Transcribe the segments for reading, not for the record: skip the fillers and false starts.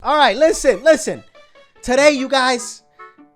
All right, listen. Today, you guys,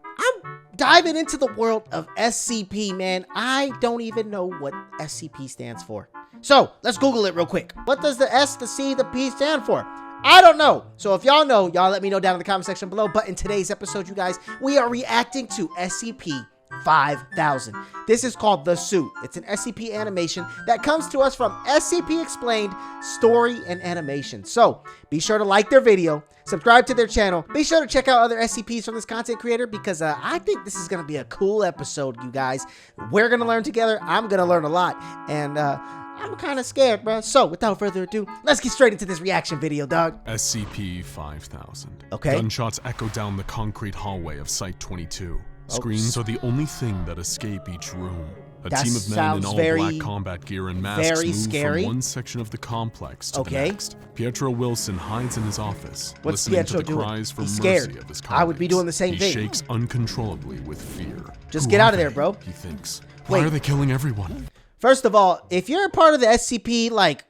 I'm diving into the world of SCP, man. I don't even know what SCP stands for. So, let's Google it real quick. What does the S, the C, the P stand for? I don't know. So if y'all know, y'all let me know down in the comment section below. But in today's episode, you guys, we are reacting to SCP-5000. This is called The Suit. It's an SCP animation that comes to us from SCP Explained Story and Animation. So be sure to like their video, subscribe to their channel. Be sure to check out other SCPs from this content creator because I think this is going to be a cool episode, you guys. We're going to learn together. I'm going to learn a lot. And I'm kind of scared, bro. So without further ado, let's get straight into this reaction video, dog. SCP-5000. Okay. Gunshots echo down the concrete hallway of Site-22. Screams are the only thing that escape each room. A team of men in all black combat gear and masks move from one section of the complex to the next. Pietro Wilson hides in his office, listening to the cries for mercy of his colleagues. I would be doing the same thing. He shakes uncontrollably with fear. Just get out of there, bro. He thinks. Why are they killing everyone? First of all, if you're a part of the SCP, like,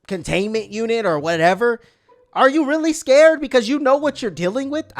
containment unit or whatever, are you really scared because you know what you're dealing with?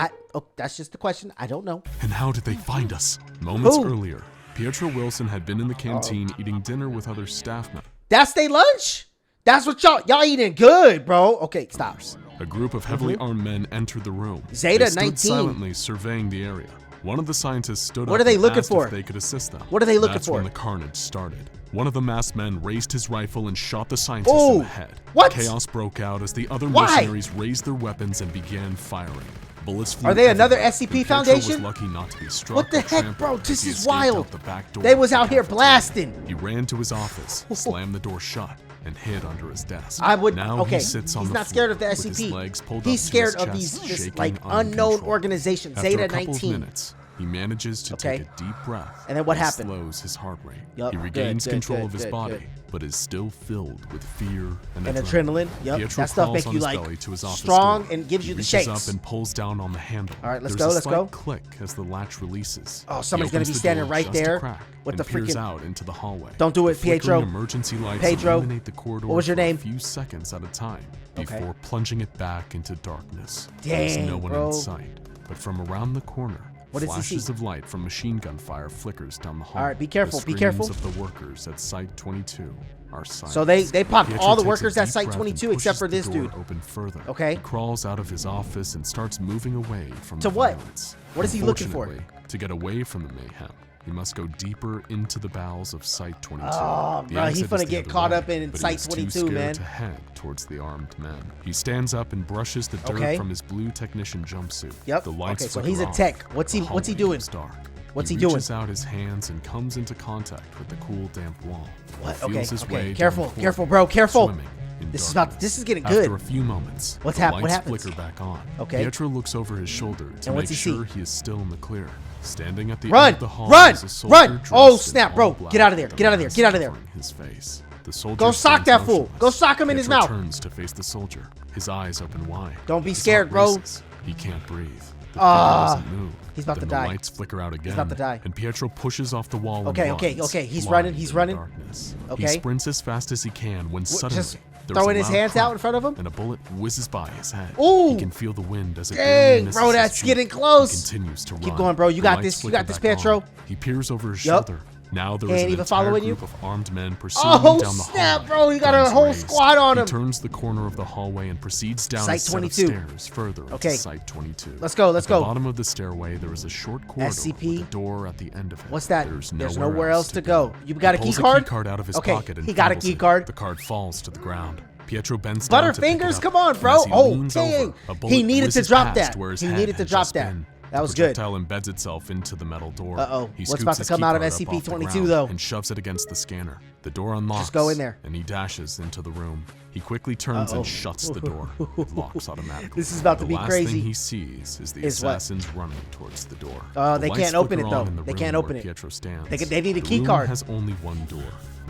That's just the question. I don't know. And how did they find us? Moments earlier, Pietro Wilson had been in the canteen eating dinner with other staff members. That's their lunch? That's what y'all eating good, bro. Okay, stop. A group of heavily armed men entered the room. Zeta they stood 19. Silently surveying the area. One of the scientists stood up and asked for? if they could assist them. What are they looking That's for? When the carnage started. One of the masked men raised his rifle and shot the scientist in the head. What? Chaos broke out as the other mercenaries raised their weapons and began firing. Bullets flew. Are they another everywhere, SCP and Foundation? was lucky not to be struck. What the or heck, trampled bro? as This he is escaped wild. out the back door They was of the out here cafeteria. blasting. He ran to his office, slammed the door shut, and hid under his desk. Now he sits on he's the not scared of the floor with his SCP. legs pulled He's up to his scared of chest, this shaking like unknown uncontrolled. organization, After Zeta a couple 19. of minutes, he manages to take a deep breath. And then what happened? Slows his heart rate. Yep. He regains control of his body, but is still filled with fear and adrenaline. Yep. Pietro That stuff crawls makes on you his like belly to his office strong door. and gives you the He shakes. reaches up and pulls down on the handle. All right, let's There's go. a Let's slight go. click as the latch releases. Oh, somebody's gonna be the standing door right just a there crack with the and peers freaking. out into the hallway. Don't do it, The flickering Pietro. Emergency lights Pedro. illuminate the corridor What was your for name? a few seconds at a time before plunging it back into darkness. Dang, There's no one bro. in sight, but from around the corner, What does he flashes see? of light from machine gun fire flickers down the hall. All right, be careful, The be careful. screams of the workers at Site-22 are silent. So they popped Pietro all the takes a workers at deep Site breath 22 and except for pushes this the door dude. open further. Okay. He crawls out of his office and starts moving away from To the what? violence. What is he looking for? Unfortunately, to get away from the mayhem, he must go deeper into the bowels of Site-22. Oh, The bro, he exit is finna the get other caught way, up in but he is too Site-22, scared man. to head towards the armed men. He stands up and brushes the dirt from his blue technician jumpsuit. Yep. The lights Okay, so flicker he's a off. tech. What's he The hallway doing? is dark. What's he he doing? reaches out his hands and comes into contact with the cool, damp wall. What? He feels his way down Careful, the corridor, careful, bro, careful. swimming in This darkness. is getting good. After a few moments, What's the happening? What lights happens? flicker back on. Okay. Pietro looks over his shoulder to And make what's he see? sure he is still in the clear. Standing at the Run! end of the hall Run! is a soldier Run! dressed Oh, in snap, all bro. black Get out of there. with a Get out of there. mask Get out of there. covering his face. The soldier Go sock stands that fool. motionless. Go sock him in his Pietro mouth. turns to face the soldier, his eyes open wide. Don't be His scared, heart bro. races. He can't breathe. The figure doesn't move. He's about Then to die. The lights flicker out again. about to die. And Pietro pushes off the wall. Okay, and okay, runs, okay. He's blind running, he's in the running. darkness. Okay. He sprints as fast as he can when suddenly Just there's throwing a his loud hands crack, out in front of him? and a bullet whizzes by his head. Ooh. He can feel the wind as it Dang, misses bro, his that's cheek. getting close. He continues to run. Keep going, bro. You The got lights this. You flicker got this, back on. Pietro. He peers over his Yup. shoulder. Now there Ain't is an even entire following you? group of armed men pursuing Oh, him down the snap, hallway. bro. You got a Guns whole raised. squad on him. He turns the corner of the hallway and proceeds down a set of Site-22. stairs further Okay. into Site-22. Let's go, let's At the go. bottom of the stairway, there is a short corridor SCP? with a door at the end of it. What's that? There's nowhere else to go. You got a He key pulls card? key card out of his Okay, pocket and he got a fumbles key it. card. The card falls to the ground. Pietro bends down to pick it Butterfingers, up, come on, and bro. as he Oh, leans dang. over, a bullet He needed to whizzes drop past that. where his He head needed to had drop just that. been. That was The good. projectile embeds itself into the metal door. Uh-oh. He What's scoops about to his come key out of card up off the SCP-22 ground though? and shoves it against the scanner. The door unlocks. Just go in there. And he dashes into the room. He quickly turns and shuts the door. It locks automatically. This is about to be The last crazy. thing he sees is the Is what? assassins running towards the door. Oh, The they lights can't open flicker it, though. on in the They room can't open where it. Pietro stands. They need a key The card. room has only one door,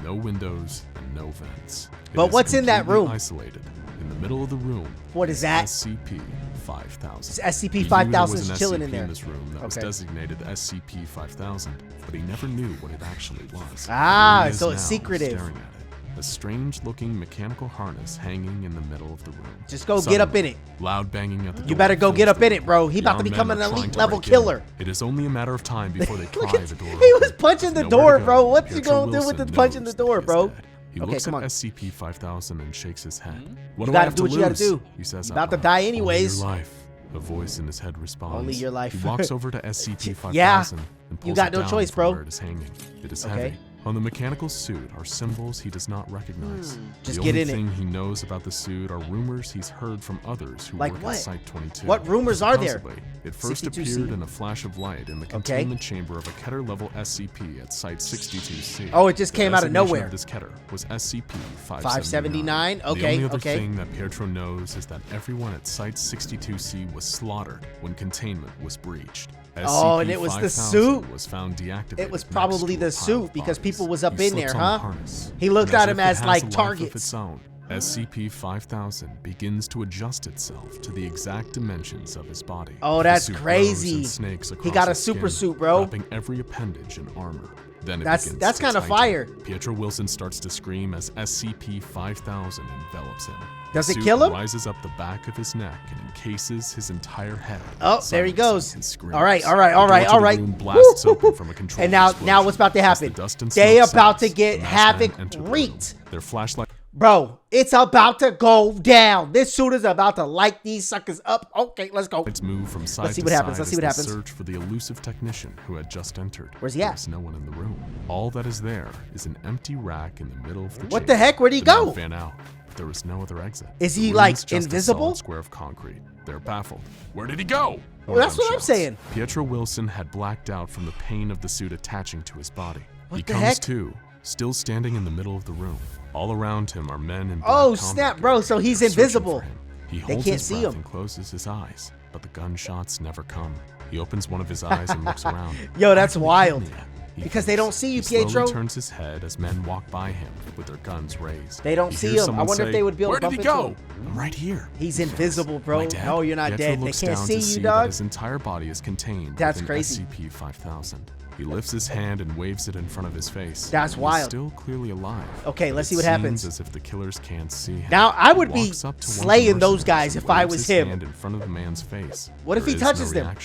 no windows and no vents. It But is what's in that completely room? Isolated. In the middle of the room. What is that? SCP-5000. SCP-5000 is chilling in there. In this room that was Okay. designated SCP-5000, but he never knew what it actually was. Ah, Here he is so it's now, secretive. staring at it. a strange-looking mechanical harness hanging in the middle of the room. Just go get up in it. Loud banging at the door. You better go get up in it, bro. He about to become an elite level killer. It is only a matter of time before they pry the door open. He was punching the door, bro. What's he gonna do with the punching the door, bro? He looks at SCP-5000 and shakes his head. What do I have to do? What you gotta do? He says, about to die anyways. Only your life. A voice in his head responds. Only your life. He walks over to SCP-5000 yeah. and pulls you got it no down choice, from bro. where it is hanging. It is heavy. On the mechanical suit are symbols he does not recognize. Just the get only in thing it. he knows about the suit are rumors he's heard from others who work at Site-22. What rumors are there? It first appeared in a flash of light in the containment chamber of a Keter-level SCP at Site-62C. Oh, it just came out of nowhere. This Keter was SCP-579. Okay, the only other thing that Pietro knows is that everyone at Site-62C was slaughtered when containment was breached. Oh, and it was the suit. Was found deactivated. It was probably the suit because people was up in there, huh? He looked at him as like targets. SCP-5000 begins to adjust itself to the exact dimensions of his body. Oh, that's crazy. He got a super suit, bro. Wrapping every appendage in armor. Then that's kind of fire. Pietro Wilson starts to scream as SCP-5000 envelops him. Does it kill him? Rises up the back of his neck and encases his entire head. Oh, there he goes. All right. Blasts open from a control and now what's about to happen? They about to get havoc wreaked. Their flashlight. Bro, it's about to go down. This suit is about to light these suckers up. Okay, let's go. Let's move from side to side. Let's see what happens. Search for the elusive technician who had just entered. Where's he at? There's no one in the room. All that is there is an empty rack in the middle of the chamber. What the heck? Where'd he go? Fan out. There was no other exit. Is he like invisible? A solid square of concrete. They're baffled. Where did he go? Well, that's what I'm saying. Pietro Wilson had blacked out from the pain of the suit attaching to his body. What he the comes heck? to, still standing in the middle of the room. All around him are men in black Oh snap, bro! So he's invisible. He holds his breath and closes his eyes, but the gunshots never come. He opens one of his eyes and looks around. Yo, that's wild. Because they don't see you, Pietro. He slowly turns his head as men walk by him with their guns raised. They don't see him. I wonder if they would be able to bump into him. Where did he go? I'm right here. He's invisible, bro. No, you're not dead. They can't see you, dog. His entire body is contained. That's crazy. SCP-5000. He lifts his hand and waves it in front of his face. That's wild. He's still clearly alive. Okay, let's see what happens. As if the killers can't see him. Now, I would be slaying those guys if I was him. Hand in front of the man's face. What if he touches them?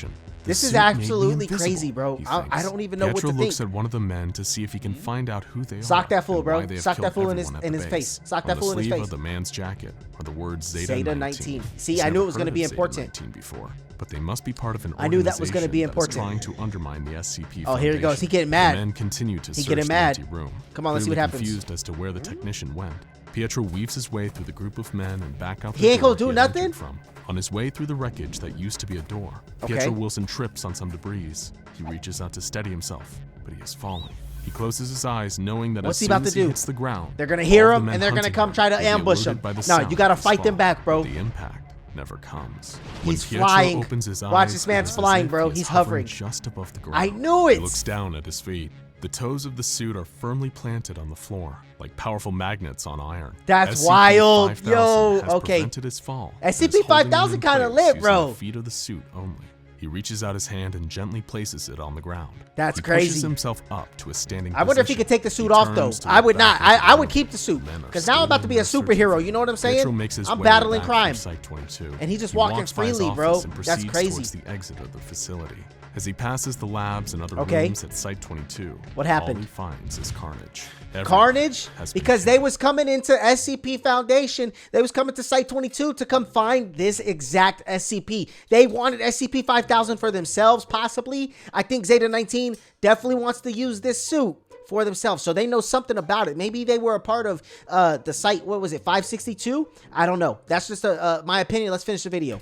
This is absolutely crazy, bro. I don't even know what to think. Pietro looks at one of the men to see if he can find out who they are. Sock that fool, bro. Sock that fool in his face. Sock that fool in his face. On the sleeve of the man's jacket are the words Zeta 19. See, I knew it was going to be important. Before, but they must be part of an I knew that was going to be important. Trying to undermine the SCP. Oh, here he goes. He getting mad. The men continue to search the empty room. Come on, let's see what happens. Confused as to where the technician went. Pietro weaves his way through the group of men and back out the He ain't gonna do nothing? On his way through the wreckage that used to be a door, Pietro Wilson trips on some debris. He reaches out to steady himself, but he has fallen. He closes his eyes, knowing that as soon as he hits the ground, they're gonna hear him and they're gonna come try to ambush him. No, you gotta fight them back, bro. The impact never comes. He's flying. Watch, this man's flying, bro. He's hovering just above the ground. I knew it. He looks down at his feet. The toes of the suit are firmly planted on the floor, like powerful magnets on iron. That's wild, yo. Okay. SCP-5000 kind of lit, bro. The feet of the suit only. He reaches out his hand and gently places it on the ground. That's he crazy. Pushes himself up to a standing I wonder if he could take the suit off, though. I would not. I would keep the suit. Because now I'm about to be a superhero. You know what I'm saying? I'm battling crime. And he's just walking freely, bro. That's crazy. Towards the exit of the facility. As he passes the labs and other rooms at Site-22, what happened? All he finds is carnage. Carnage? Because they was coming into SCP Foundation. They was coming to Site-22 to come find this exact SCP. They wanted SCP-5000 for themselves, possibly. I think Zeta 19 definitely wants to use this suit for themselves, so they know something about it. Maybe they were a part of the site. What was it, 562? I don't know. That's just my opinion. Let's finish the video.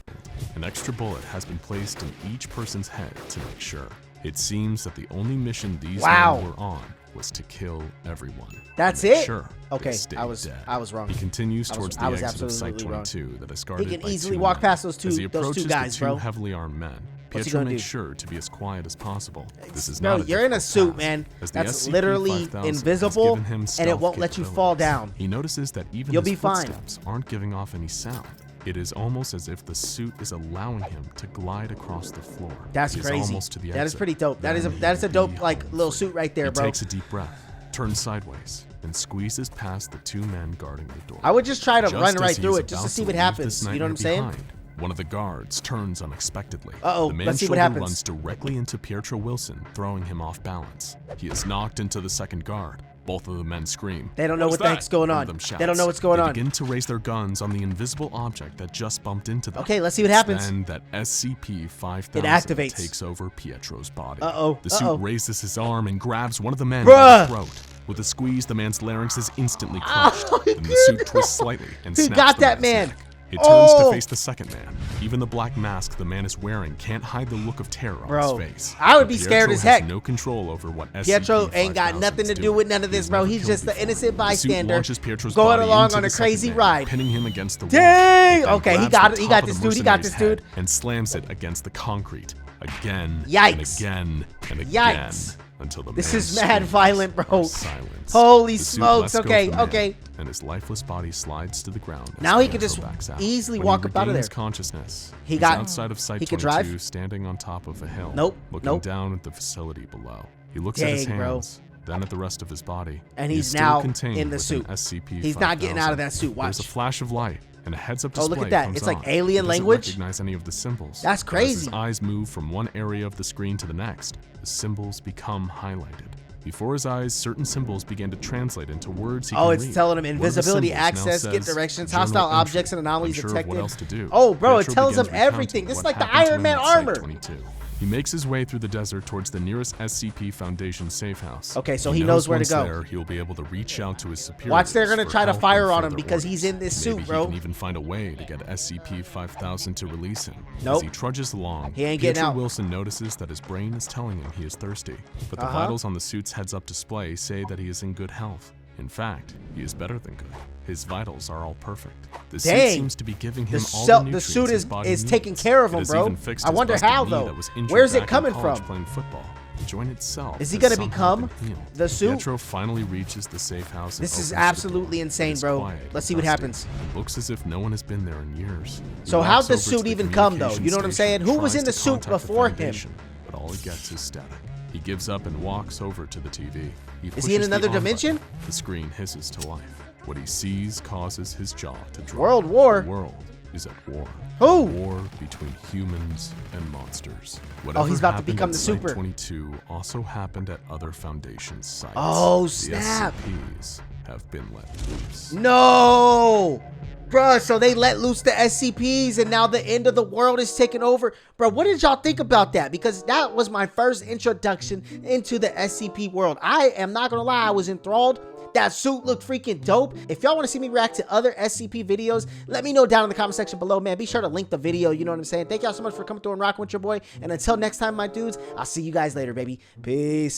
An extra bullet has been placed in each person's head to make sure. It seems that the only mission these men were on was to kill everyone. That's it? Sure. Okay, I was wrong. He continues towards the exit of Site-22 that is guarded by He can easily walk past those two guys, bro. As he approaches the two heavily armed men, Pietro makes sure to be as quiet as possible. This is not you're in a suit, man. That's literally invisible, and it won't let you fall down. He notices that even his footsteps aren't giving off any sound. It is almost as if the suit is allowing him to glide across the floor. That's crazy. That is pretty dope. That is a dope like little suit right there, bro. He takes a deep breath, turns sideways and squeezes past the 2 men guarding the door. I would just try to run right as through he's it just to about see what leave happens. this You know what I'm saying? nightmare behind, one of the guards turns unexpectedly. Uh-oh, The man's let's see what shoulder happens. runs directly into Pietro Wilson, throwing him off balance. He is knocked into the second guard. Both of the men scream. They don't know what the heck's going on. They don't know what's going on. They begin to raise their guns on the invisible object that just bumped into them. Okay, let's see what happens. Then that SCP-5000 It activates. takes over Pietro's body. Uh-oh, The suit raises his arm and grabs one of the men Bruh. by the throat. With a squeeze, the man's larynx is instantly crushed, and the suit twists slightly and Who snaps got the that man's man? neck. He turns Oh. to face the second man. Even the black mask the man is wearing can't hide the look of terror on his face. I would But be scared Pietro as heck. has no control over what Pietro SCP-5000 ain't got nothing to is do with doing. none of this, He's bro. never He's killed just the before. innocent The suit bystander launches Pietro's going body along into on a the second crazy man, ride. pinning him against the wall. Dang! It then Okay, he grabs got the it. He top got of this the dude. He got mercenary's this dude. head and slams it against the concrete again Yikes. and again and again Yikes. until the This man is mad screams violent, bro. for silence. Holy The suit smokes. lets go Okay, of the man, okay. And his lifeless body slides to the ground. as Now he can Pietro just backs out. easily When walk he up out of regains there. consciousness. He He's got- outside of Site he could 22, drive? standing on top of a hill. Nope, Looking nope. down at the facility below. He looks at his Dang, bro. hands, then at the rest of his body. And He he's is still now contained in the within suit. SCP-5000. He's not getting out of that suit. Watch. There's a flash of light and a heads-up Oh, display look at that. comes It's like on. alien He doesn't language. recognize any of the symbols. That's But as his crazy. eyes move from one area of the screen to the next, the symbols become highlighted. Before his eyes, certain symbols began to translate into words he Oh, can it's read. telling him One of the invisibility, symbols now access, get says, directions, "Journal hostile entry." objects and anomalies Unsure of detected. what else to do. Oh, bro, it Pietro tells him begins everything. recounting This is what like the happened to Iron him Man at Site armor. 22. He makes his way through the desert towards the nearest SCP Foundation safe house. Okay, so he knows where to once go. There, he will be able to reach out to his superiors. Watch, they're gonna for try to help fire and on him further because he's in orders. this suit, Maybe bro. He can even find a way to get SCP-5000 to release him. Nope. As he trudges along, He ain't getting Pietro out. Wilson notices that his brain is telling him he is thirsty, but the vitals on the suit's heads-up display say that he is in good health. In fact, he is better than good. His vitals are all perfect. The suit Dang. seems to be giving him all The the nutrients suit his is body taking needs. care of It him, has bro. even fixed I his wonder busted how, knee though. that was injured Where's it back in coming college from? Playing football. The joint itself Is he has gonna somehow become been healed. the suit? Pietro finally reaches the safe house. and This is opens the absolutely door. insane, It's bro. quiet Let's and see what dusty. happens. It looks as if no one has been there in years. He So how'd walks the over to suit even come, though? communication You know what I'm station saying? Who and was in tries the to suit contact the before him? Foundation, but all he gets is static. He gives up and walks over to the TV. Is he in pushes the another on button. dimension? The screen hisses to life. What he sees causes his jaw to drop. World War? The world is at war. Who? A war between humans and monsters. Whatever he's about to happened become at the Site super. 22 also happened at other Foundation sites. Oh, The snap. SCPs have been let loose. No! Bruh, so they let loose the SCPs and now the end of the world is taking over. Bruh, what did y'all think about that? Because that was my first introduction into the SCP world. I am not gonna lie, I was enthralled. That suit looked freaking dope. If y'all want to see me react to other SCP videos, let me know down in the comment section below, man. Be sure to link the video, you know what I'm saying? Thank y'all so much for coming through and rocking with your boy. And until next time, my dudes, I'll see you guys later, baby. Peace.